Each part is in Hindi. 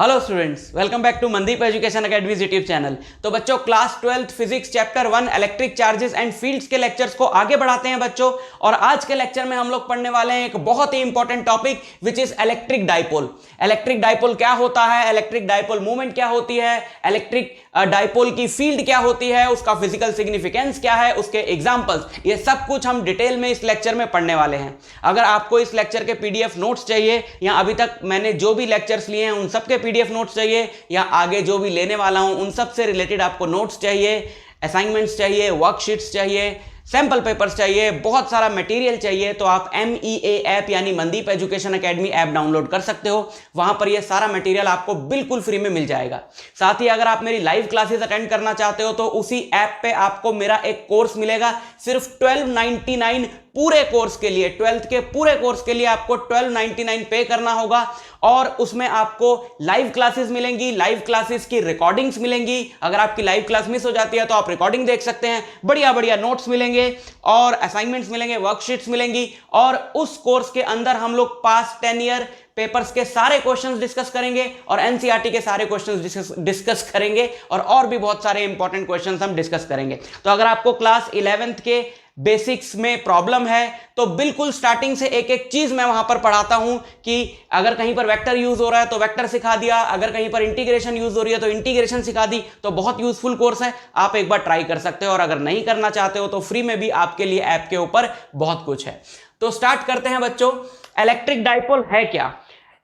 Hello students, welcome back to Mandeep education academy's YouTube channel. तो बच्चों, class 12th physics chapter 1 electric charges and fields के लेक्चर्स को आगे बढ़ाते हैं बच्चों। और आज के लेक्चर में हम लोग पढ़ने वाले हैं एक बहुत ही important topic which is electric dipole. Electric dipole क्या होता है, इलेक्ट्रिक डाइपोल मूवमेंट क्या होती है, इलेक्ट्रिक डाइपोल की फील्ड क्या होती है, उसका फिजिकल सिग्निफिकेंस क्या है, उसके एग्जांपल्स, ये सब कुछ हम डिटेल में इस लेक्चर में पढ़ने वाले हैं। अगर आपको इस लेक्चर के पीडीएफ नोट्स चाहिए या अभी तक मैंने जो भी लेक्चर्स लिए हैं उन सब के पीडीएफ नोट्स चाहिए या आगे जो भी लेने वाला हूं उन सब से रिलेटेड आपको नोट्स चाहिए, असाइनमेंट्स चाहिए, वर्कशीट्स चाहिए, सैंपल पेपर्स चाहिए, बहुत सारा मटेरियल चाहिए, तो आप MEA ऐप यानी Mandeep education academy app download कर सकते हो। वहां पर ये सारा मटेरियल आपको बिल्कुल फ्री में मिल जाएगा। साथ ही अगर आप मेरी लाइव क्लासेस अटेंड करना चाहते हो तो उसी ऐप पे आपको मेरा एक कोर्स मिलेगा सिर्फ 1299 पूरे कोर्स के लिए। 12th के पूरे कोर्स के लिए आपको 1299 पे करना होगा और उसमें आपको लाइव क्लासेस मिलेंगी, लाइव क्लासेस की रिकॉर्डिंग्स मिलेंगी। अगर आपकी लाइव क्लास मिस हो जाती है तो आप रिकॉर्डिंग देख सकते हैं, बढ़िया बढ़िया नोट्स मिलेंगे और असाइनमेंट्स मिलेंगे, वर्कशीट्स मिलेंगी। और उस कोर्स के अंदर हम लोग पास्ट 10 ईयर पेपर्स के सारे क्वेश्चंस डिस्कस करेंगे और एनसीईआरटी के सारे क्वेश्चंस डिस्कस करेंगे और भी बहुत सारे इंपॉर्टेंट क्वेश्चंस हम डिस्कस करेंगे। तो अगर आपको क्लास 11th के बेसिक्स में प्रॉब्लम है तो बिल्कुल स्टार्टिंग से एक एक चीज मैं वहां पर पढ़ाता हूं कि अगर कहीं पर वेक्टर यूज हो रहा है तो वेक्टर सिखा दिया, अगर कहीं पर इंटीग्रेशन यूज हो रही है तो इंटीग्रेशन सिखा दी। तो बहुत यूजफुल कोर्स है, आप एक बार ट्राई कर सकते हो और अगर नहीं करना चाहते हो तो फ्री में भी आपके लिए ऐप के ऊपर बहुत कुछ है। तो स्टार्ट करते हैं बच्चों। इलेक्ट्रिक डाइपोल है क्या?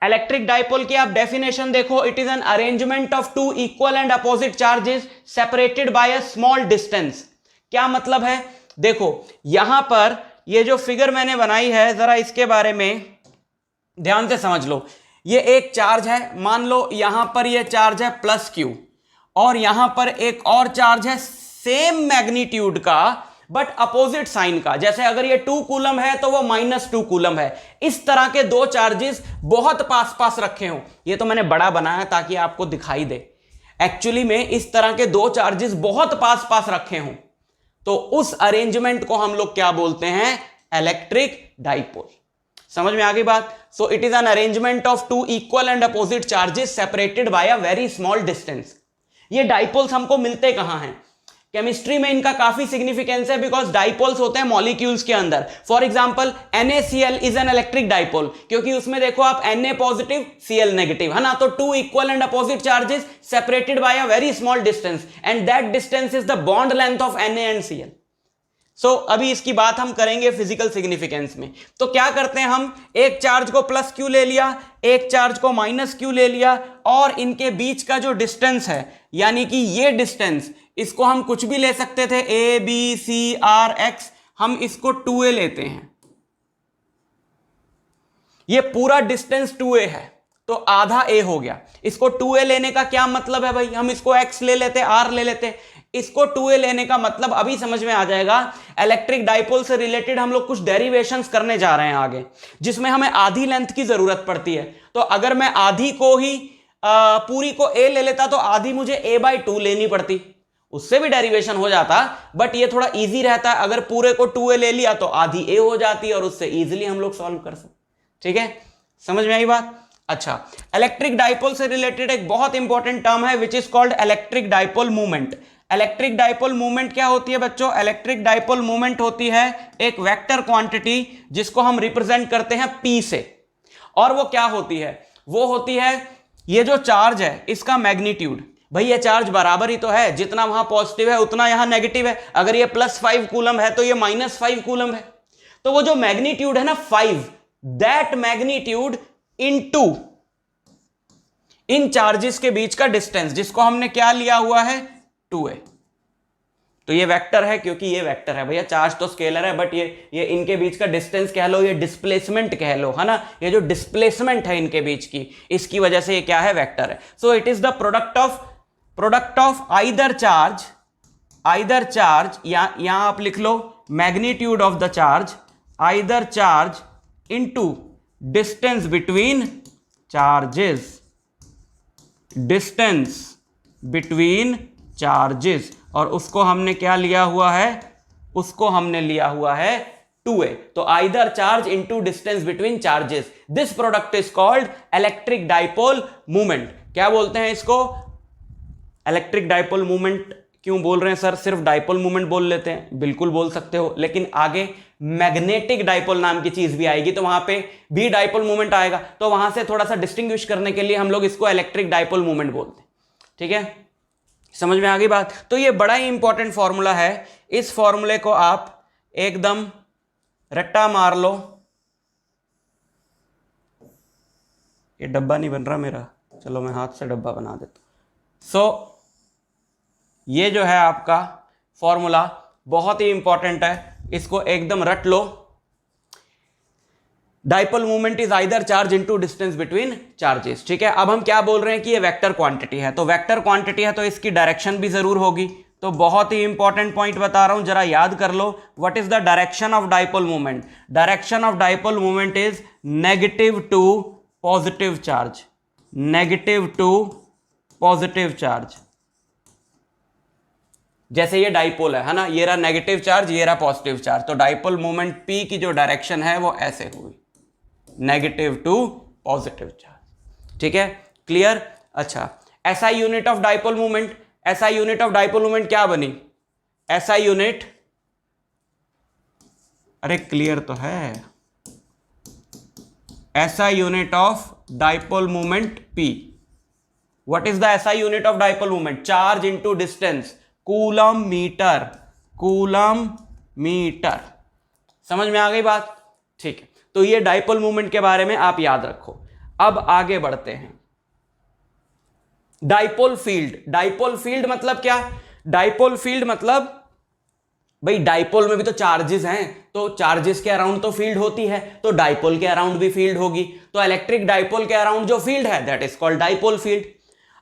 इलेक्ट्रिक डाइपोल की आप डेफिनेशन देखो, it is an arrangement of two equal and opposite charges separated by a small distance. क्या मतलब है? देखो यहां पर ये जो फिगर मैंने बनाई है जरा इसके बारे में ध्यान से समझ लो। ये एक चार्ज है, मान लो यहां पर ये चार्ज है +Q और यहां पर एक और चार्ज है सेम मैग्नीट्यूड का बट अपोजिट साइन का। जैसे अगर ये 2 कूलम है तो वो -2 कूलम है। इस तरह के दो चार्जेस बहुत पास पास रखे हो। ये तो मैंने बड़ा बनाया ताकि आपको दिखाई दे। एक्चुअली में इस तरह के दो चार्जेस बहुत पास पास रखे हो तो उस अरेंजमेंट को हम लोग क्या बोलते हैं? Electric dipole. समझ में आ गई बात? So it is an arrangement of two equal and opposite charges separated by a very small distance. ये डाइपोल्स हमको मिलते कहां हैं? केमिस्ट्री में इनका काफी सिग्निफिकेंस है बिकॉज डाइपोल्स होते हैं मॉलिक्यूल्स के अंदर। For example NaCl is an electric dipole क्योंकि उसमें देखो आप Na पॉजिटिव Cl नेगेटिव है ना। तो two equal and opposite charges separated by a very small distance and that distance is the bond length of Na and Cl। सो अभी इसकी बात हम करेंगे फिजिकल सिग्निफिकेंस में। तो क्या करते हैं हम, एक चार्ज को +Q ले लिया, एक चार्ज को -Q ले लिया और इनके बीच का जो डिस्टेंस है यानी कि ये डिस्टेंस, इसको हम कुछ भी ले सकते थे, A B C R X, हम इसको 2a लेते हैं। ये पूरा डिस्टेंस 2a है तो आधा a हो गया। इसको 2a लेने का क्या मतलब है भाई? हम इसको x ले लेते, r ले लेते। इसको 2a लेने का मतलब अभी समझ में आ जाएगा। इलेक्ट्रिक डाइपोल से रिलेटेड हम लोग कुछ डेरिवेशंस करने जा रहे हैं आगे जिसमें हमें आधी लेंथ की जरूरत पड़ती है। तो अगर मैं आधी को ही पूरी को a ले लेता तो आधी मुझे a/2 लेनी पड़ती, उससे भी डेरिवेशन हो जाता बट ये थोड़ा इजी रहता है। अगर पूरे को 2a ले लिया तो आधी a हो जाती है और उससे इजीली हम लोग सॉल्व कर सकते। ठीक है, समझ में आई बात? अच्छा, इलेक्ट्रिक डाइपोल से रिलेटेड एक बहुत इंपॉर्टेंट टर्म है which is called electric dipole movement. Electric dipole movement क्या होती है बच्चों? इलेक्ट्रिक डाइपोल मूवमेंट होती है एक वेक्टर क्वांटिटी जिसको हम रिप्रेजेंट करते हैं P से। और वो क्या होती है? वो होती है ये जो चार्ज है इसका मैग्नीट्यूड। भाई ये चार्ज बराबर ही तो है, जितना वहां पॉजिटिव है उतना यहां नेगेटिव है। अगर ये +5 कूलम है तो ये -5 कूलम है। तो वो जो मैग्नीट्यूड है ना 5, that magnitude into in charges के बीच का डिस्टेंस जिसको हमने क्या लिया हुआ है? 2a। तो ये वेक्टर है क्योंकि ये वेक्टर है भैया, चार्ज तो स्केलर है बट ये इनके बीच का डिस्टेंस कह लो, ये डिस्प्लेसमेंट कह लो, है ना। ये जो डिस्प्लेसमेंट है इनके बीच की, इसकी वजह से ये क्या है? वेक्टर है। So it is the product of either charge या यहां आप लिख लो magnitude of the charge, either charge into distance between charges, distance between charges. और उसको हमने क्या लिया हुआ है? उसको हमने लिया हुआ है 2a। तो either charge into distance between charges, this product is called electric dipole movement. क्या बोलते हैं इसको? Electric dipole movement. क्यों बोल रहे हैं सर सिर्फ डाइपोल मूवमेंट बोल लेते हैं? बिल्कुल बोल सकते हो, लेकिन आगे मैग्नेटिक डाइपोल नाम की चीज भी आएगी तो वहां पे भी डाइपोल मूवमेंट आएगा, तो वहां से थोड़ा सा डिस्टिंग्विश करने के लिए हम लोग इसको इलेक्ट्रिक डाइपोल मूवमेंट बोलते हैं। ठीक है, समझ में आ गई बात? तो ये बड़ा ही इंपॉर्टेंट फॉर्मूला है, इस फॉर्मूले को आप एकदम रट्टा मार लो। ये डब्बा नहीं बन रहा मेरा, चलो मैं हाथ से डब्बा बना देता हूं। सो ये जो है आपका फॉर्मूला बहुत ही इंपॉर्टेंट है, इसको एकदम रट लो। Dipole movement is either charge into distance between charges. ठीक है, अब हम क्या बोल रहे हैं कि ये वेक्टर क्वांटिटी है, तो वेक्टर क्वांटिटी है तो इसकी डायरेक्शन भी जरूर होगी। तो बहुत ही इंपॉर्टेंट पॉइंट बता रहा हूं, जरा याद कर लो। What is the direction of dipole movement? Direction of dipole movement is negative to positive charge, negative to positive charge. जैसे ये डाइपोल है ना, ये रहा नेगेटिव चार्ज, ये रहा पॉजिटिव चार्ज, तो डाइपोल मूवमेंट पी की जो डायरेक्शन है वो ऐसे हुई, नेगेटिव टू पॉजिटिव चार्ज। ठीक है, क्लियर? अच्छा, SI unit of dipole movement, SI unit of dipole movement क्या बनी? एसआई यूनिट, अरे क्लियर तो है, SI unit of dipole movement P. What is the SI unit of dipole movement? Charge into distance, coulomb metre, coulomb metre. समझ में आ गई बात? ठीक है, तो ये डाइपोल मूवमेंट के बारे में आप याद रखो। अब आगे बढ़ते हैं। डाइपोल फील्ड, डाइपोल फील्ड मतलब क्या? डाइपोल फील्ड मतलब भाई डाइपोल में भी तो चार्जेस हैं, तो चार्जेस के अराउंड तो फील्ड होती है, तो डाइपोल के अराउंड भी फील्ड होगी। तो इलेक्ट्रिक डाइपोल के अराउंड जो फील्ड है that is called dipole field.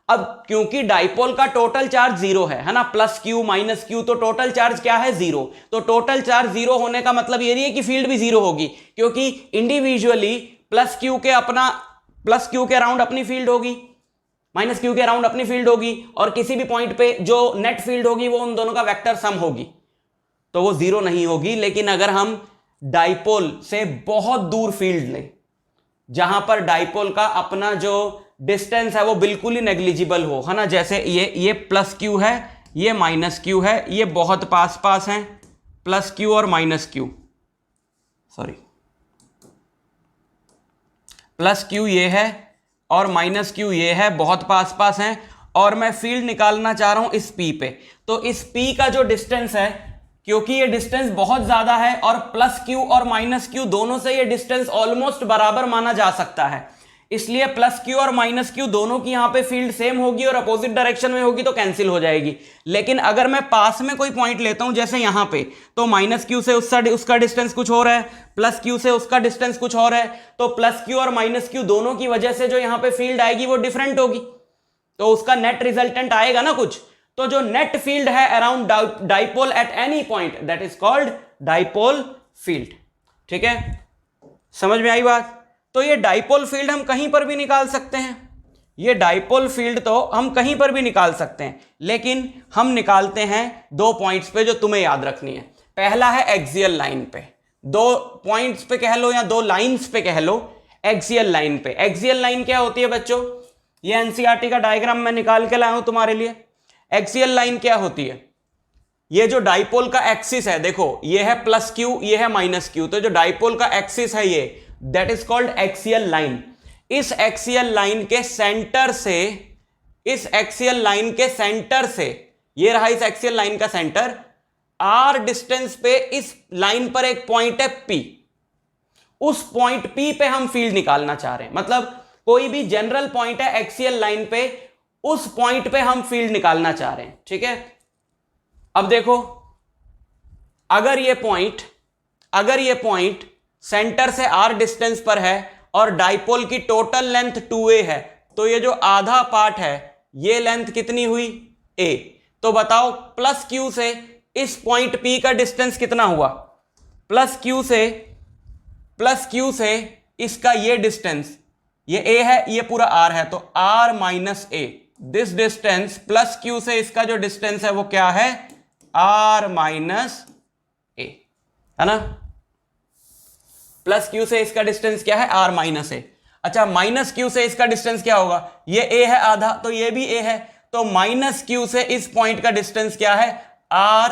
अब क्योंकि डाइपोल का टोटल चार्ज जीरो है ना, प्लस क्यू माइनस क्यू, तो टोटल चार्ज क्या है? जीरो। तो टोटल चार्ज जीरो होने का मतलब ये नहीं है कि फील्ड भी जीरो होगी, क्योंकि इंडिविजुअली प्लस क्यू के अराउंड अपनी फील्ड होगी, माइनस क्यू के अराउंड अपनी फील्ड होगी, और किसी भी पॉइंट पे जो नेट फील्ड होगी वो उन दोनों का वेक्टर सम होगी, तो वो जीरो नहीं होगी। लेकिन अगर हम डाइपोल से बहुत दूर फील्ड लें, जहां पर डाइपोल का अपना जो डिस्टेंस है वो बिल्कुल ही नेग्लिजिबल हो, है ना, जैसे ये प्लस क्यू है, ये माइनस क्यू है, ये बहुत पास पास हैं, प्लस क्यू और minus Q, sorry plus Q ये है और माइनस क्यू ये है, बहुत पास पास हैं, और मैं फील्ड निकालना चाह रहा हूं इस पी पे। तो इस पी का जो डिस्टेंस है, क्योंकि ये डिस्टेंस बहुत ज्यादा है और प्लस क्यू और माइनस क्यू दोनों से ये डिस्टेंस ऑलमोस्ट बराबर माना जा सकता है, इसलिए प्लस क्यू और माइनस क्यू दोनों की यहां पे फील्ड सेम होगी और अपोजिट डायरेक्शन में होगी, तो कैंसिल हो जाएगी। लेकिन अगर मैं पास में कोई पॉइंट लेता हूं जैसे यहां पे, तो माइनस क्यू से उसका डिस्टेंस कुछ और है, प्लस क्यू से उसका डिस्टेंस कुछ और है, तो प्लस क्यू और माइनस क्यू दोनों की वजह से जो यहां पे फील्ड आएगी वो डिफरेंट होगी, तो उसका नेट रिजल्टेंट आएगा ना कुछ। तो जो नेट फील्ड है around dipole at any point, that is called dipole field. ठीक है, समझ में आई बात? तो ये डाइपोल फील्ड हम कहीं पर भी निकाल सकते हैं, ये डाइपोल फील्ड तो हम कहीं पर भी निकाल सकते हैं, लेकिन हम निकालते हैं दो पॉइंट्स पे जो तुम्हें याद रखनी है। पहला है एक्सियल लाइन पे, दो पॉइंट्स पे कह लो या दो लाइंस पे कह लो, एक्सियल लाइन पे। एक्सियल लाइन क्या होती है बच्चों? ये एनसीईआरटी का डायग्राम मैं निकाल के लाया हूं तुम्हारे लिए। एक्सियल लाइन क्या होती है? ये जो डाइपोल का एक्सिस है, देखो ये है प्लस क्यू, ये है माइनस क्यू, तो जो डाइपोल का एक्सिस है ये, that is called axial line. इस एक्सियल लाइन के सेंटर से, इस एक्सियल लाइन के सेंटर से, ये रहा इस एक्सियल लाइन का सेंटर, आर डिस्टेंस पे इस लाइन पर एक पॉइंट है पी, उस पॉइंट पी पे हम फील्ड निकालना चाह रहे हैं। मतलब कोई भी जनरल पॉइंट है एक्सियल लाइन पे, उस पॉइंट पे हम फील्ड निकालना चाह रहे हैं। ठीक है, अब देखो, अगर ये पॉइंट सेंटर से आर डिस्टेंस पर है और डाइपोल की टोटल लेंथ 2a है, तो ये जो आधा पार्ट है ये लेंथ कितनी हुई? a। तो बताओ प्लस क्यू से इस पॉइंट p का डिस्टेंस कितना हुआ? प्लस क्यू से इसका ये डिस्टेंस, ये a है, ये पूरा r है, तो r minus a, this distance plus Q से इसका जो डिस्टेंस है वो क्या है? r माइनस a, है ना। प्लस क्यू से इसका डिस्टेंस क्या है? r minus a। अच्छा माइनस क्यू से इसका डिस्टेंस क्या होगा, ये ए है आधा तो ये भी ए है, तो माइनस क्यू से इस पॉइंट का डिस्टेंस क्या है, आर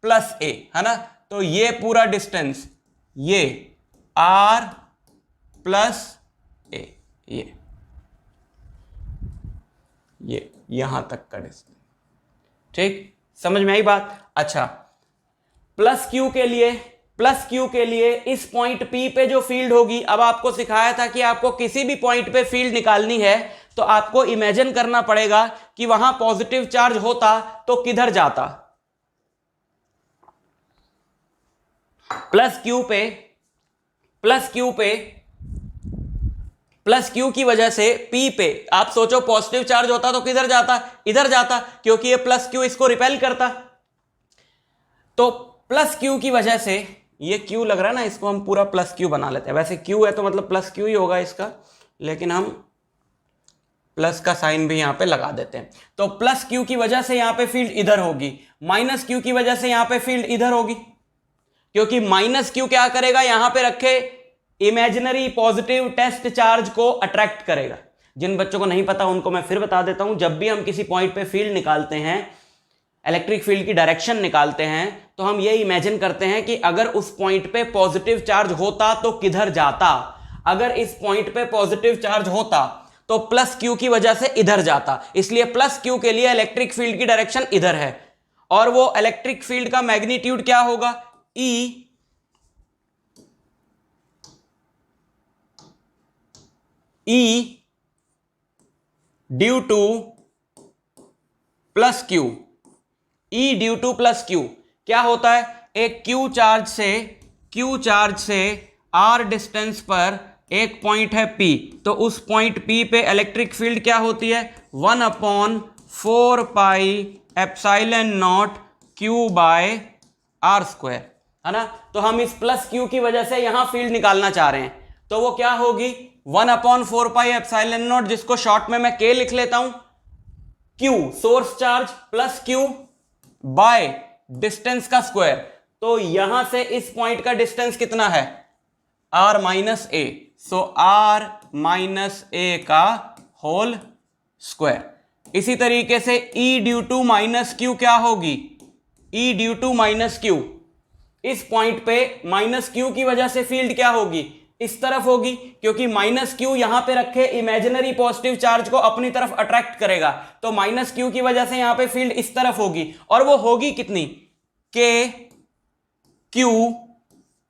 प्लस ए, है ना। तो ये पूरा डिस्टेंस ये आर प्लस ए, ये यहां तक का डिस्टेंस, ठीक, समझ में आई बात। अच्छा प्लस क्यू के लिए इस पॉइंट P पे जो फील्ड होगी, अब आपको सिखाया था कि आपको किसी भी पॉइंट पे फील्ड निकालनी है तो आपको इमेजिन करना पड़ेगा कि वहां पॉजिटिव चार्ज होता तो किधर जाता। प्लस क्यू की वजह से P पे आप सोचो पॉजिटिव चार्ज होता तो किधर जाता, इधर जाता, क्योंकि ये प्लस क्यू इसको रिपेल करता। तो प्लस क्यू की वजह से, ये क्यू लग रहा है ना, इसको हम पूरा प्लस क्यू बना लेते हैं, वैसे क्यू है तो मतलब प्लस क्यू ही होगा इसका, लेकिन हम प्लस का साइन भी यहां पे लगा देते हैं। तो प्लस क्यू की वजह से यहां पे फील्ड इधर होगी, माइनस क्यू की वजह से यहां पे फील्ड इधर होगी, क्योंकि माइनस क्यू क्या करेगा, यहां पे रखे इमेजिनरी पॉजिटिव टेस्ट चार्ज को अट्रैक्ट करेगा। जिन बच्चों को नहीं पता उनको मैं फिर बता देता हूं, जब भी हम किसी पॉइंट पे फील्ड निकालते हैं, इलेक्ट्रिक फील्ड की डायरेक्शन निकालते हैं, तो हम ये इमेजिन करते हैं कि अगर उस पॉइंट पे पॉजिटिव चार्ज होता तो किधर जाता। अगर इस पॉइंट पे पॉजिटिव चार्ज होता तो प्लस क्यू की वजह से इधर जाता, इसलिए प्लस क्यू के लिए इलेक्ट्रिक फील्ड की डायरेक्शन इधर है, और वो इलेक्ट्रिक फील्ड का मैग्नीट्यूड क्या होगा, E due to plus Q. E due to plus Q क्या होता है, एक क्यू चार्ज से R डिस्टेंस पर एक पॉइंट है P, तो उस पॉइंट P पे इलेक्ट्रिक फील्ड क्या होती है, 1/4 pi epsilon naught Q by R square, है ना। तो हम इस प्लस Q की वजह से यहां फील्ड निकालना चाह रहे हैं, तो वो क्या होगी, 1/4 पाई एप्सिलॉन नॉट, जिसको शॉर्ट में मैं K लिख लेता हूं, Q source charge plus Q bye distance का स्क्वायर। तो यहां से इस पॉइंट का डिस्टेंस कितना है, R minus A, so R minus A का होल स्क्वायर। इसी तरीके से E due to minus Q क्या होगी, E due to minus Q, इस पॉइंट पे माइनस क्यू की वजह से फील्ड क्या होगी, इस तरफ होगी, क्योंकि माइनस क्यू यहां पे रखे इमेजिनरी पॉजिटिव चार्ज को अपनी तरफ अट्रैक्ट करेगा, तो माइनस क्यू की वजह से यहां पे फील्ड इस तरफ होगी, और वो होगी कितनी, के क्यू,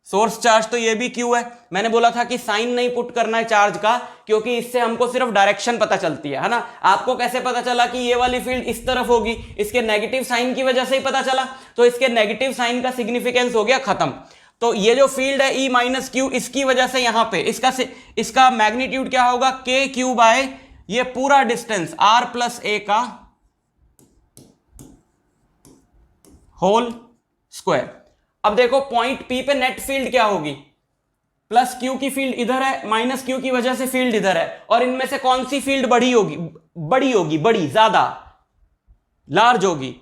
सोर्स चार्ज तो ये भी क्यू है। मैंने बोला था कि साइन नहीं पुट करना है चार्ज का, क्योंकि इससे हमको सिर्फ डायरेक्शन पता चलती है ना। आपको कैसे पता चला कि ये वाली फील्ड इस तरफ होगी, इसके नेगेटिव साइन की वजह से ही पता चला, तो इसके नेगेटिव साइन का सिग्निफिकेंस हो गया खत्म। तो ये जो फील्ड है E माइनस क्यू, इसकी वजह से यहां पे इसका मैग्नीट्यूड क्या होगा, के क्यू बाय ये पूरा डिस्टेंस R प्लस ए का होल स्क्वायर। अब देखो पॉइंट P पे नेट फील्ड क्या होगी, प्लस क्यू की फील्ड इधर है, माइनस क्यू की वजह से फील्ड इधर है, और इनमें से कौन सी फील्ड बड़ी होगी, बड़ी ज्यादा लार्ज होगी,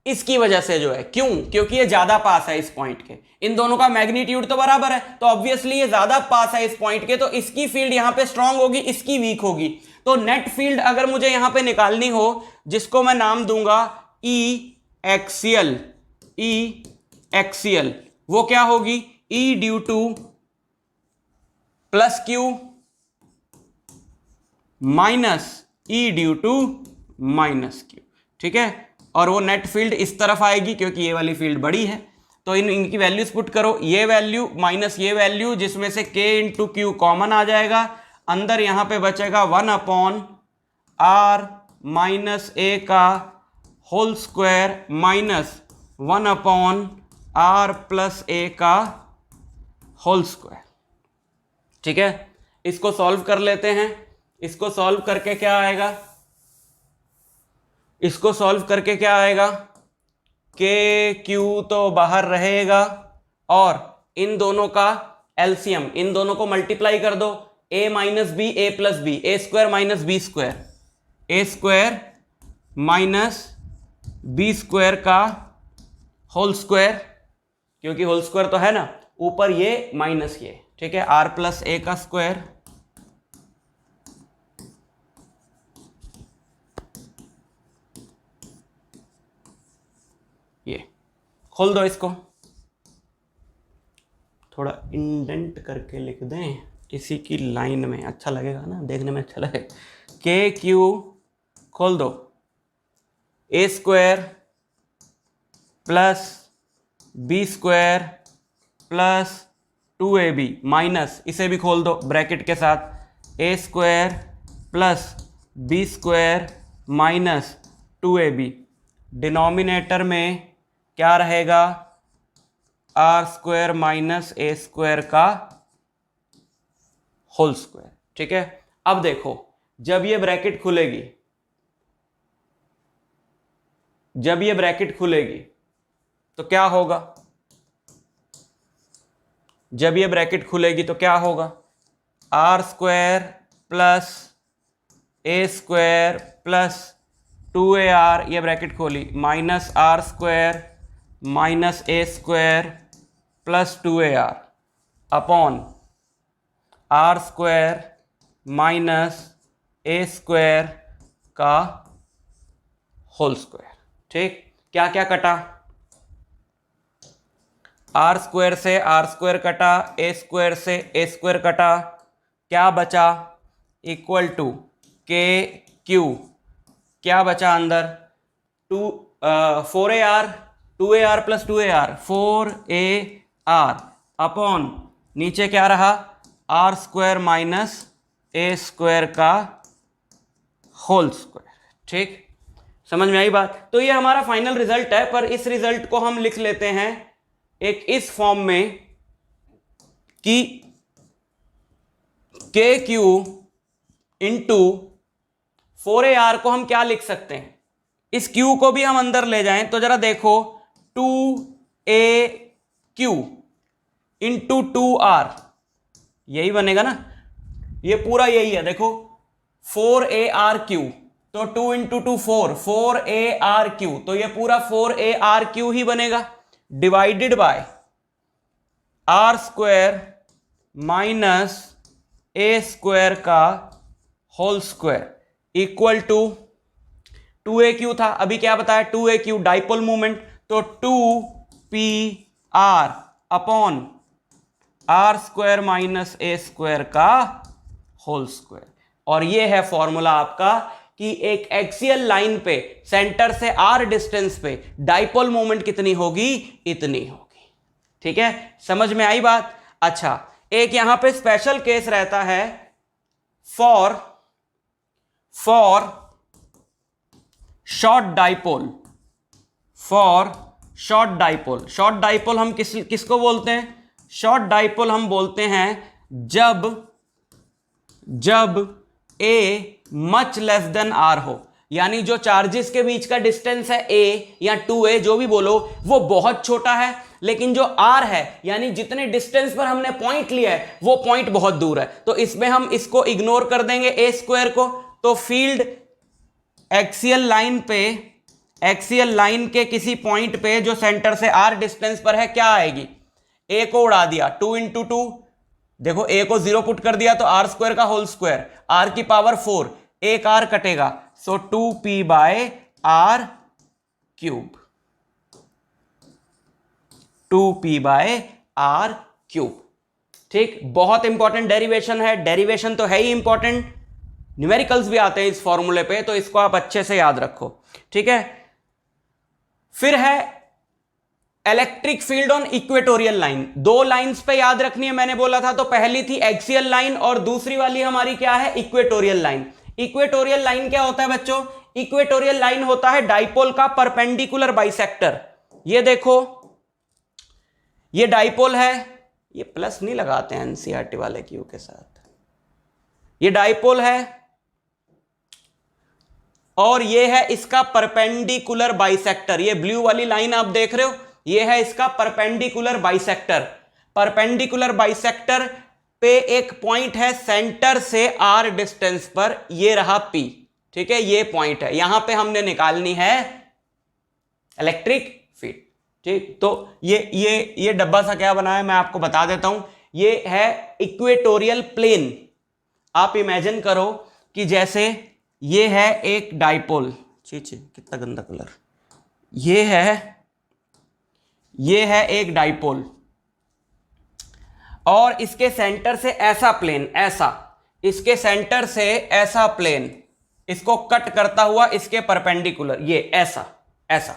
इसकी वजह से जो है, क्यों, क्योंकि ये ज्यादा पास है इस पॉइंट के, इन दोनों का मैग्नीट्यूड तो बराबर है, तो ऑब्वियसली ये ज्यादा पास है इस पॉइंट के, तो इसकी फील्ड यहां पे स्ट्रांग होगी, इसकी वीक होगी। तो नेट फील्ड अगर मुझे यहां पे निकालनी हो, जिसको मैं नाम दूंगा ई एक्सियल, वो क्या होगी, E due to plus Q minus E due to minus Q, ठीक है। और वो नेट फील्ड इस तरफ आएगी, क्योंकि ये वाली फील्ड बड़ी है, तो इनकी वैल्यूज पुट करो, ये वैल्यू माइनस ये वैल्यू, जिसमें से K इंटू क्यू कॉमन आ जाएगा, अंदर यहां पे बचेगा 1/R माइनस ए का whole square minus 1/R plus A का होल स्क्वायर, ठीक है। इसको सॉल्व कर लेते हैं, इसको सॉल्व करके क्या आएगा, के क्यू तो बाहर रहेगा, और इन दोनों का एलसीएम, इन दोनों को मल्टीप्लाई कर दो, a minus B A plus B, A square minus B square, A square minus B square का होल स्क्वायर, क्योंकि होल स्क्वायर तो है ना, ऊपर ये माइनस ये, ठीक है, R प्लस ए का स्क्वायर ये खोल दो, इसको थोड़ा इंडेंट करके लिख दें इसी की लाइन में, अच्छा लगेगा ना, देखने में अच्छा लगेगा। के क्यू खोल दो, A square plus B square plus 2ab minus, इसे भी खोल दो ब्रैकेट के साथ, A square plus B square minus 2ab, denominator में क्या रहेगा, R square minus A square का होल स्क्वायर। ठीक है, अब देखो जब ये ब्रैकेट खुलेगी, जब ये ब्रैकेट खुलेगी तो क्या होगा, जब ये ब्रैकेट खुलेगी तो क्या होगा, R square plus A square plus 2ar, ये ब्रैकेट खोली, minus R square minus A square plus 2ar upon R square minus A square का होल स्क्वायर। ठीक, क्या क्या कटा, आर स्क्वायर से आर स्क्वायर कटा, ए स्क्वायर से ए स्क्वायर कटा, क्या बचा, इक्वल टू के क्यू, क्या बचा अंदर, 4ar 2ar plus 2ar 4ar upon नीचे क्या रहा, R square minus A square का होल स्क्वायर। ठीक, समझ में आई बात। तो ये हमारा फाइनल रिजल्ट है, पर इस रिजल्ट को हम लिख लेते हैं एक इस फॉर्म में कि के क्यू इंटू 4ar को हम क्या लिख सकते हैं, इस q को भी हम अंदर ले जाएं तो जरा देखो, 2aq इंटू 2r, यही बनेगा ना, ये पूरा यही है, देखो 4arq, तो 2 इंटू 2 4arq, तो ये पूरा 4arq ही बनेगा, divided by R square minus A square का whole square equal to 2aq था, अभी क्या बताया, 2aq डाइपोल मूवमेंट, तो 2pr upon R square minus A square का होल स्क्वायर। और ये है फॉर्मूला आपका कि एक एक्सियल लाइन पे सेंटर से आर डिस्टेंस पे डाइपोल मोमेंट कितनी होगी, इतनी होगी। ठीक है, समझ में आई बात। अच्छा, एक यहां पे स्पेशल केस रहता है, for short dipole, for short dipole, short dipole हम किसको बोलते हैं, शॉर्ट डाइपोल हम बोलते हैं जब A much less than R हो, यानी जो चार्जेस के बीच का डिस्टेंस है ए या 2a जो भी बोलो, वो बहुत छोटा है, लेकिन जो आर है यानी जितने डिस्टेंस पर हमने पॉइंट लिया है वो पॉइंट बहुत दूर है, तो इसमें हम इसको इग्नोर कर देंगे ए स्क्वायर को, तो फील्ड एक्सियल लाइन के किसी पॉइंट पे जो सेंटर से आर डिस्टेंस पर है क्या आएगी, ए को उड़ा दिया, 2 इंटू 2, देखो ए को 0 पुट कर दिया तो आर स्क्वायर का होल स्क्वायर, आर की पावर 4, एक आर कटेगा, so 2p by R cube, 2p by R cube. ठीक, बहुत इंपॉर्टेंट डेरिवेशन है, डेरिवेशन तो है ही इंपॉर्टेंट, न्यूमेरिकल्स भी आते हैं इस फॉर्मूले पे, तो इसको आप अच्छे से याद रखो। ठीक है, फिर है electric field on equatorial line, दो लाइंस पे याद रखनी है, मैंने बोला था, तो पहली थी एक्सियल लाइन और दूसरी वाली हमारी क्या है, इक्वेटोरियल लाइन। इक्वेटोरियल लाइन क्या होता है बच्चों, इक्वेटोरियल लाइन होता है डाइपोल का परपेंडिकुलर बाइसेक्टर। ये देखो, ये डाइपोल है, ये प्लस नहीं लगाते हैं एनसीईआरटी वाले क्यू के साथ, ये डाइपोल है और ये है इसका परपेंडिकुलर बाइसेक्टर, ये ब्लू वाली लाइन आप देख रहे हो, ये है इसका परपेंडिकुलर बाइसेक्टर। परपेंडिकुलर बाइसेक्टर पे एक पॉइंट है सेंटर से आर डिस्टेंस पर, ये रहा P। ठीक है, ये पॉइंट है, यहां पे हमने निकालनी है इलेक्ट्रिक फील्ड। ठीक, तो ये डब्बा सा क्या बना है मैं आपको बता देता हूं, ये है इक्वेटोरियल प्लेन। आप इमेजिन करो कि जैसे ये है एक डाइपोल, कितना गंदा कलर, ये है ये है एक डाइपोल और इसके सेंटर से ऐसा प्लेन, ऐसा इसके सेंटर से ऐसा प्लेन इसको कट करता हुआ इसके परपेंडिकुलर, ये ऐसा ऐसा,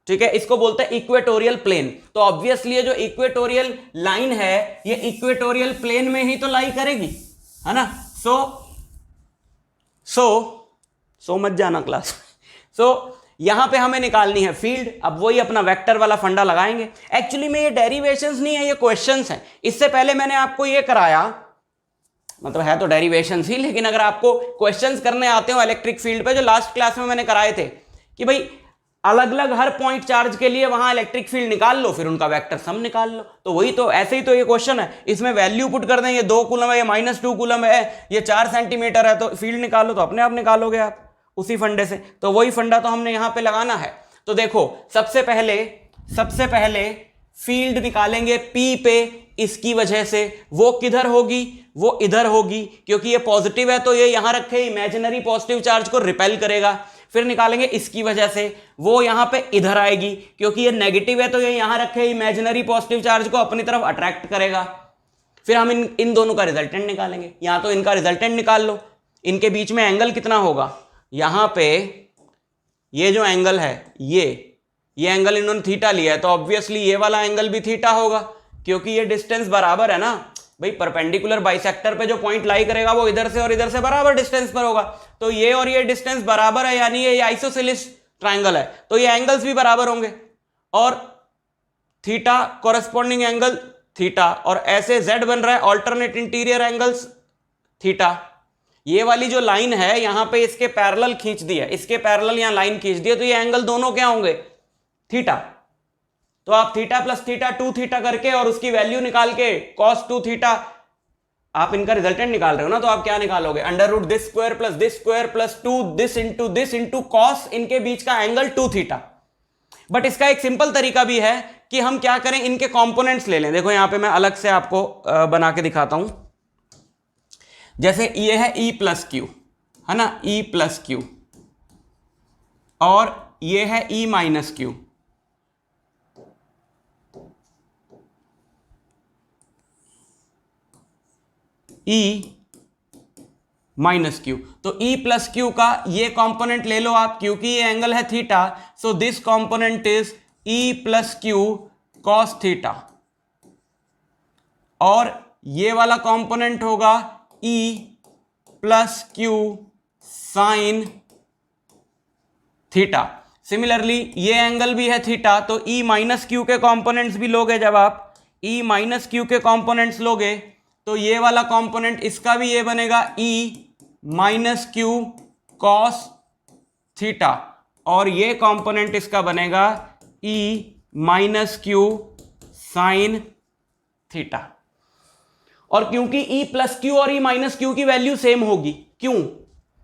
ठीक है, इसको बोलते हैं इक्वेटोरियल प्लेन। तो ऑब्वियसली ये जो इक्वेटोरियल लाइन है ये इक्वेटोरियल प्लेन में ही तो लाई करेगी, है ना। सो मत जाना क्लास। यहां पे हमें निकालनी है फील्ड। अब वही अपना वेक्टर वाला फंडा लगाएंगे। एक्चुअली में ये डेरिवेशंस नहीं है, ये क्वेश्चंस हैं। इससे पहले मैंने आपको ये कराया, मतलब है तो डेरिवेशंस ही, लेकिन अगर आपको क्वेश्चंस करने आते हो इलेक्ट्रिक फील्ड पे, जो लास्ट क्लास में मैंने कराए थे कि भाई अलग अलग हर पॉइंट चार्ज के लिए वहां इलेक्ट्रिक फील्ड निकाल लो, फिर उनका वेक्टर सम निकाल लो। तो वही तो, ऐसे ही तो ये क्वेश्चन है, इसमें वैल्यू पुट कर देंगे, 2 कूलम है, ये -2 कूलम है, ये 4 सेंटीमीटर है, तो फील्ड निकालो, तो अपने आप निकालोगे आप उसी फंडे से। तो वही फंडा तो हमने यहां पे लगाना है। तो देखो सबसे पहले फील्ड निकालेंगे P पे, इसकी वजह से वो किधर होगी, वो इधर होगी, क्योंकि ये पॉजिटिव है तो ये यहां रखे इमेजिनरी पॉजिटिव चार्ज को रिपेल करेगा। फिर निकालेंगे इसकी वजह से, वो यहां पे इधर आएगी, क्योंकि ये नेगेटिव है तो ये यहां रखे इमेजिनरी पॉजिटिव चार्ज को अपनी तरफ अट्रैक्ट करेगा। फिर हम इन दोनों का रिजल्टेंट निकालेंगे, या तो इनका रिजल्टेंट निकाल लो, इनके बीच में एंगल कितना होगा, यहां पे ये जो एंगल है ये एंगल इन्होंने थीटा लिया है, तो ऑब्वियसली ये वाला एंगल भी थीटा होगा, क्योंकि ये डिस्टेंस बराबर है ना भाई। परपेंडिकुलर बाइसेक्टर पे जो पॉइंट लाई करेगा वो इधर से और इधर से बराबर डिस्टेंस पर होगा। तो ये और ये डिस्टेंस बराबर है, यानी ये आइसोसेलेस ट्राइंगल है, तो ये एंगल्स भी बराबर होंगे। और थीटा कॉरेस्पॉन्डिंग एंगल थीटा, और ऐसे जेड बन रहा है ऑल्टरनेट इंटीरियर एंगल्स थीटा। ये वाली जो लाइन है यहां पे इसके पैरेलल खींच दी है, इसके पैरेलल यहां लाइन खींच दी है, तो ये एंगल दोनों क्या होंगे, थीटा। तो आप थीटा प्लस थीटा 2 थीटा करके और उसकी वैल्यू निकाल के cos 2 थीटा, आप इनका रिजल्टेंट निकाल रहे हो ना, तो आप क्या निकालोगे, under root this square plus 2 this into cos, इनके बीच का एंगल 2 थीटा। बट इसका एक सिंपल तरीका भी है कि हम क्या करें, इनके कंपोनेंट्स ले लें। देखो यहां पे मैं अलग से आपको बना के दिखाता हूं। जैसे ये है E प्लस क्यू, है ना, E प्लस क्यू, और ये है E minus Q. E minus Q, तो E प्लस क्यू का ये कंपोनेंट ले लो आप, क्योंकि ये एंगल है theta, so this component is E plus Q cos theta, और ये वाला कंपोनेंट होगा E plus Q sine theta. Similarly ये एंगल भी है थीटा, तो E माइनस क्यू के कंपोनेंट्स भी लोगे, जब आप E माइनस क्यू के कंपोनेंट्स लोगे तो ये वाला कंपोनेंट इसका भी ये बनेगा E minus Q cos theta, और ये कंपोनेंट इसका बनेगा E minus Q sine theta. और क्योंकि E प्लस क्यू और E माइनस क्यू की वैल्यू सेम होगी, क्यों,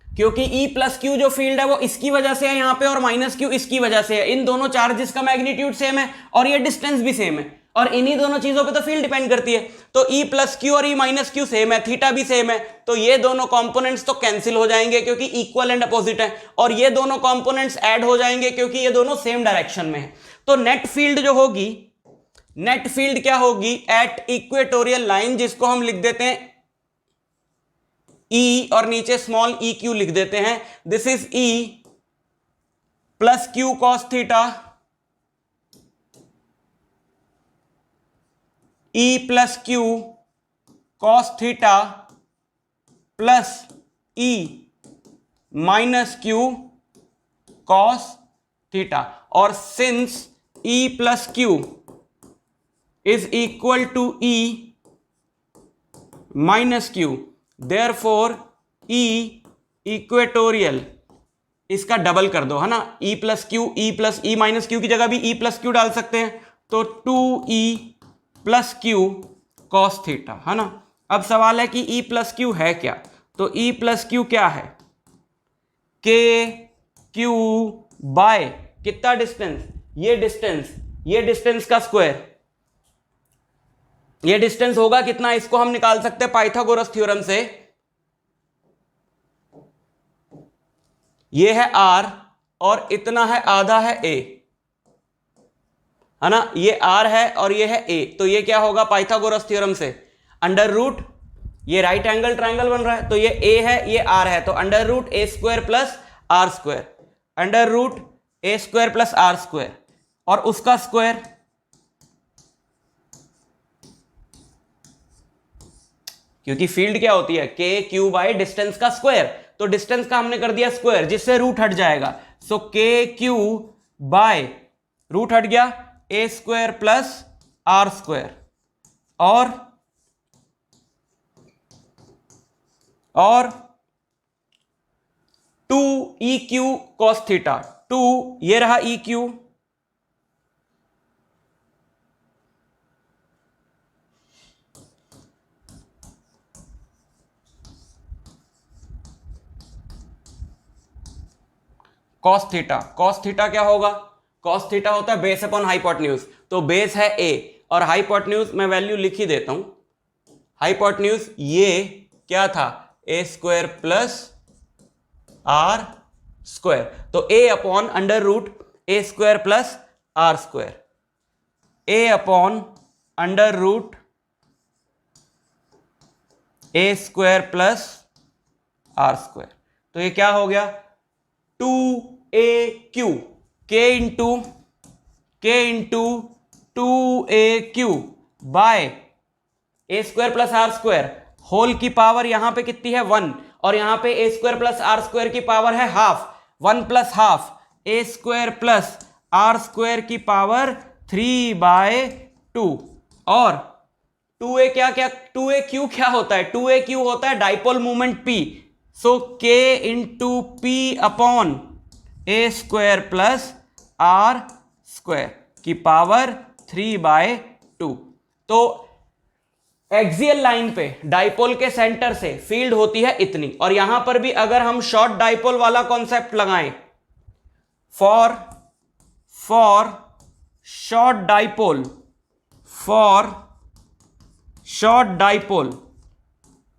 क्योंकि E प्लस क्यू जो फील्ड है वो इसकी वजह से है यहां पे, और माइनस क्यू इसकी वजह से है। इन दोनों चार्जेस का मैग्नीट्यूड सेम है और ये डिस्टेंस भी सेम है, और इन्हीं दोनों चीजों पे तो फील्ड डिपेंड करती है। तो E प्लस क्यू और E माइनस क्यू सेम है, थीटा भी सेम है, तो ये दोनों कंपोनेंट्स तो कैंसिल हो जाएंगे क्योंकि इक्वल एंड अपोजिट है, और ये दोनों कंपोनेंट्स ऐड हो जाएंगे क्योंकि ये दोनों सेम डायरेक्शन में है। तो नेट फील्ड जो होगी, नेट फील्ड क्या होगी एट इक्वेटोरियल लाइन, जिसको हम लिख देते हैं E और नीचे स्मॉल e क्यू लिख देते हैं। This is E plus Q cos theta, E plus Q cos theta plus E minus Q cos theta. और since E plus Q is equal to E minus Q, therefore E equatorial, इसका डबल कर दो, है ना, E plus Q, E plus E minus Q की जगह भी E प्लस क्यू डाल सकते हैं, तो 2E plus Q cos theta, है ना। अब सवाल है कि E प्लस क्यू है क्या, तो E प्लस क्यू क्या है, के क्यू बाय कितना डिस्टेंस, ये डिस्टेंस का स्क्वायर, ये डिस्टेंस होगा कितना, इसको हम निकाल सकते हैं पाइथागोरस थ्योरम से। ये है R और इतना है आधा है A, है ना, ये r है और ये है a, तो ये क्या होगा पाइथागोरस थ्योरम से, अंडर रूट, ये राइट एंगल ट्राइंगल बन रहा है तो ये a है ये r है, तो under root A square plus R square, under root A square plus R square और उसका स्क्वायर, क्योंकि फील्ड क्या होती है के क्यू बाय डिस्टेंस का स्क्वायर, तो डिस्टेंस का हमने कर दिया स्क्वायर जिससे रूट हट जाएगा, सो के क्यू बाय रूट हट गया A square plus R square और 2 ई क्यू कॉस थीटा, 2 ये रहा E Q cos theta, cos theta क्या होगा, कॉस थीटा होता है बेस अपॉन हाइपोटेन्यूज, तो बेस है a और हाइपोटेन्यूज मैं वैल्यू लिख ही देता हूं, हाइपोटेन्यूज ये क्या था A square plus R square, तो a upon under root A square plus R square, a upon under root A square plus R square, तो ये क्या हो गया 2AQ, K into 2AQ by A square plus R square, whole की पावर यहां पे कितनी है 1 और यहां पे A square plus R square की पावर है half, 1 plus half A square plus R square की पावर 3/2 और 2a क्या 2AQ क्या होता है, 2AQ होता है dipole moment P, so K into P upon A square plus R square की पावर 3/2। तो एक्सियल लाइन पे डाइपोल के सेंटर से फील्ड होती है इतनी, और यहां पर भी अगर हम शॉर्ट डाइपोल वाला कॉन्सेप्ट लगाएं, for short dipole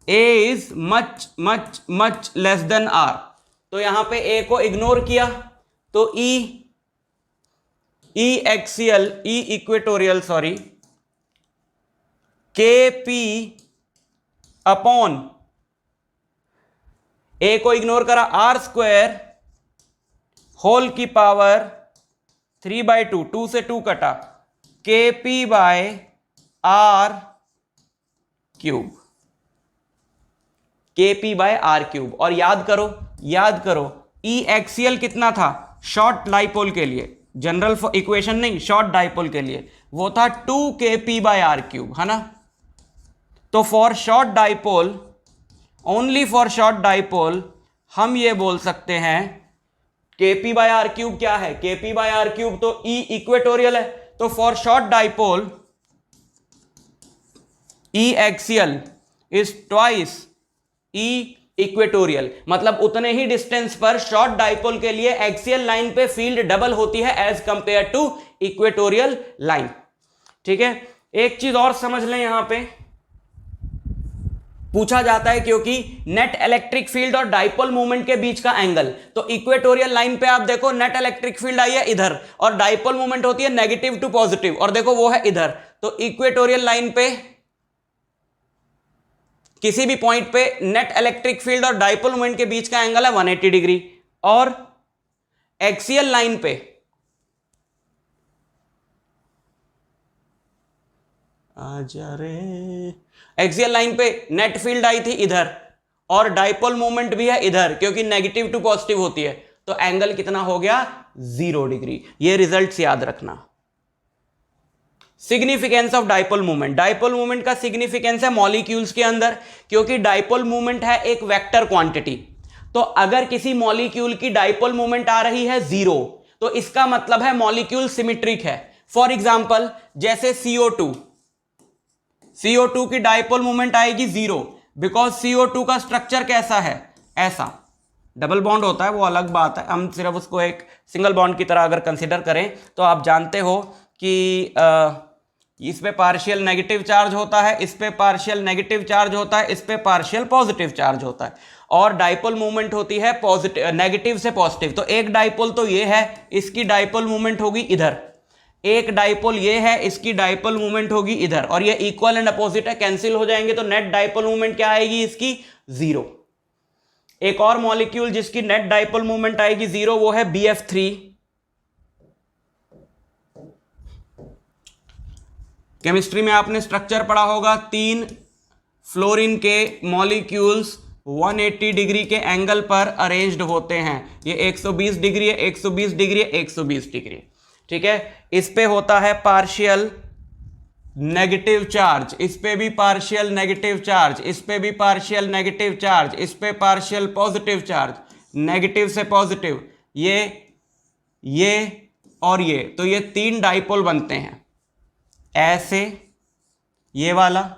A is much less than R, तो यहां पे A को इग्नोर किया तो इक्वेटोरियल KP अपॉन A को इग्नोर करा R स्क्वायर होल की पावर 3/2, 2 से 2 कटा, KP by R cube, KP by R cube. और याद करो ई एक्सियल कितना था शॉर्ट डाइपोल के लिए, जनरल इक्वेशन नहीं, शॉर्ट डाइपोल के लिए वो था 2KP बाय आर क्यूब, है ना। तो for short dipole, only for short dipole हम ये बोल सकते हैं KP बाय आर क्यूब क्या है, KP बाय आर क्यूब तो ई इक्वेटोरियल है, तो for short dipole E axial is twice E equatorial, मतलब उतने ही डिस्टेंस पर शॉर्ट डाइपोल के लिए एक्सियल लाइन पे फील्ड डबल होती है as compare to equatorial line. ठीक है, एक चीज और समझ लें, यहां पे पूछा जाता है क्योंकि नेट इलेक्ट्रिक फील्ड और डाइपोल मूवमेंट के बीच का एंगल, तो इक्वेटोरियल लाइन पे आप देखो नेट इलेक्ट्रिक फील्ड आई है इधर और डाइपोल मूवमेंट होती है नेगेटिव टू पॉजिटिव, और देखो वो है इधर, तो इक्वेटोरियल लाइन पे किसी भी पॉइंट पे नेट इलेक्ट्रिक फील्ड और डाइपोल मोमेंट के बीच का एंगल है 180 डिग्री, और एक्सियल लाइन पे एक्सियल लाइन पे नेट फील्ड आई थी इधर और डाइपोल मोमेंट भी है इधर, क्योंकि नेगेटिव टू पॉजिटिव होती है, तो एंगल कितना हो गया 0 डिग्री। ये रिजल्ट्स याद रखना। Significance of dipole movement, dipole movement का सिग्निफिकेंस है मॉलिक्यूल्स के अंदर, क्योंकि डाइपोल मूवमेंट है एक वेक्टर क्वांटिटी, तो अगर किसी मॉलिक्यूल की डाइपोल मूवमेंट आ रही है 0 तो इसका मतलब है मॉलिक्यूल सिमेट्रिक है। फॉर एग्जांपल जैसे CO2 की डाइपोल मूवमेंट आएगी 0, बिकॉज CO2 का स्ट्रक्चर कैसा है, ऐसा डबल बॉन्ड होता है, वो अलग बात है, हम सिर्फ उसको एक सिंगल बॉन्ड की तरह अगर कंसिडर करें तो आप जानते हो कि इस पे पार्शियल नेगेटिव चार्ज होता है, इस पे पार्शियल नेगेटिव चार्ज होता है, इस पे पार्शियल पॉजिटिव चार्ज होता है, और डाइपोल मूवमेंट होती है पॉजिटिव नेगेटिव से पॉजिटिव। तो एक डाइपोल तो ये है, इसकी डाइपोल मूवमेंट होगी इधर, एक डाइपोल ये है, इसकी डाइपोल मूवमेंट होगी इधर, और ये इक्वल एंड अपोजिट है, कैंसिल हो जाएंगे, तो नेट डाइपोल मूवमेंट क्या आएगी इसकी? 0। एक और मॉलिक्यूल जिसकी नेट डाइपोल मूवमेंट आएगी 0, वो है BF3। केमिस्ट्री में आपने स्ट्रक्चर पढ़ा होगा, 3 फ्लोरीन के मॉलिक्यूल्स 180 डिग्री के एंगल पर अरेंज्ड होते हैं। ये 120 डिग्री है, 120 डिग्री है, 120 डिग्री, ठीक है। इस पे होता है पार्शियल नेगेटिव चार्ज, इस पे भी पार्शियल नेगेटिव चार्ज, इस पे भी पार्शियल नेगेटिव चार्ज, इस पे पार्शियल पॉजिटिव चार्ज, नेगेटिव से पॉजिटिव, ये और ये, तो ये 3 डाइपोल बनते हैं, ऐसे ये वाला,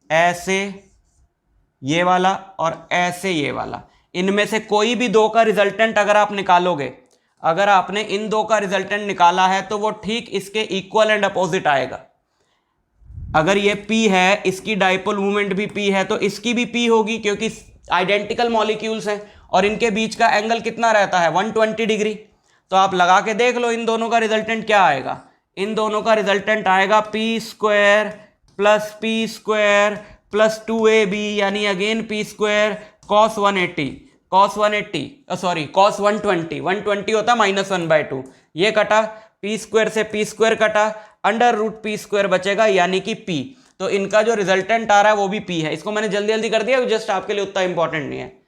ऐसे ये वाला, और ऐसे ये वाला। इनमें से कोई भी 2 का रिजल्टेंट अगर आप निकालोगे, अगर आपने इन 2 का रिजल्टेंट निकाला है तो वो ठीक इसके इक्वल एंड अपोजिट आएगा। अगर ये P है, इसकी डाइपोल मूवमेंट भी P है, तो इसकी भी P होगी, क्योंकि आइडेंटिकल मॉलिक्यूल्स हैं और इनके बीच का एंगल कितना रहता है? 120 डिग्री। तो आप लगा के देख लो इन दोनों का रिजल्टेंट क्या आएगा। इन दोनों का रिजल्टेंट आएगा P² plus P² plus 2AB, यानी अगेन P² cos 180, cos 120, 120 होता -1/2, ये कटा, P² से P² कटा, √P² बचेगा, यानी कि P। तो इनका जो रिजल्टेंट आ रहा है वो भी P है। इसको मैंने जल्दी जल्दी कर दिया, जस्ट आपके लिए उतना इंपॉर्टेंट नहीं है।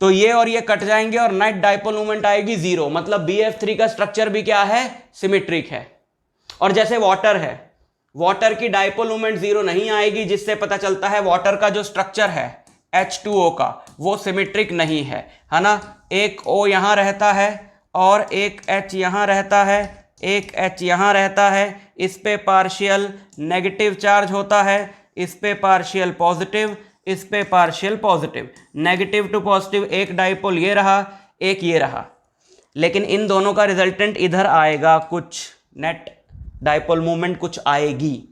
तो ये और ये कट जाएंगे और नेट डाइपोल मूवमेंट आएगी 0, मतलब BF3 का स्ट्रक्चर भी क्या है? सिमेट्रिक है। और जैसे वाटर है, वाटर की डाइपोल मूवमेंट 0 नहीं आएगी, जिससे पता चलता है वाटर का जो स्ट्रक्चर है H2O का, वो सिमेट्रिक नहीं है ना। एक O यहां रहता है और एक H यहां रहता है, एक H यहां रहता है, इस पे पार्शियल नेगेटिव चार्ज होता है, इस पे पार्शियल पॉजिटिव, इस पे partial positive, negative to positive. एक डाइपोल ये रहा, एक ये रहा, लेकिन इन दोनों का रिजल्टेंट इधर आएगा, कुछ नेट डाइपोल मूवमेंट कुछ आएगी।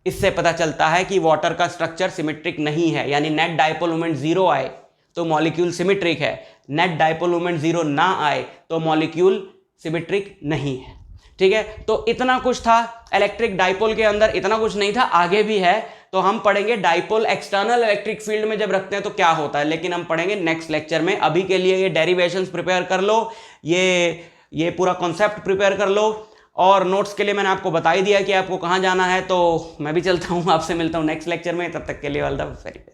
इससे पता चलता है कि वाटर का स्ट्रक्चर सिमेट्रिक नहीं है, यानी नेट डाइपोल मूवमेंट 0 आए तो मॉलिक्यूल सिमेट्रिक है, नेट डाइपोल मूवमेंट 0 ना आए तो मॉलिक्यूल सिमेट्रिक नहीं है, ठीक है। तो इतना कुछ था इलेक्ट्रिक डाइपोल के अंदर, इतना कुछ नहीं था, आगे भी है। तो हम पढ़ेंगे डाइपोल एक्सटर्नल इलेक्ट्रिक फील्ड में जब रखते हैं तो क्या होता है, लेकिन हम पढ़ेंगे नेक्स्ट लेक्चर में। अभी के लिए ये डेरिवेशंस प्रिपेयर कर लो, ये पूरा कॉन्सेप्ट प्रिपेयर कर लो, और नोट्स के लिए मैंने आपको बता ही दिया कि आपको कहाँ जाना है। तो मैं भी चलता हूँ, आपसे मिलता हूँ नेक्स्ट लेक्चर में, तब तक के लिए ऑल द वेरी बेस्ट।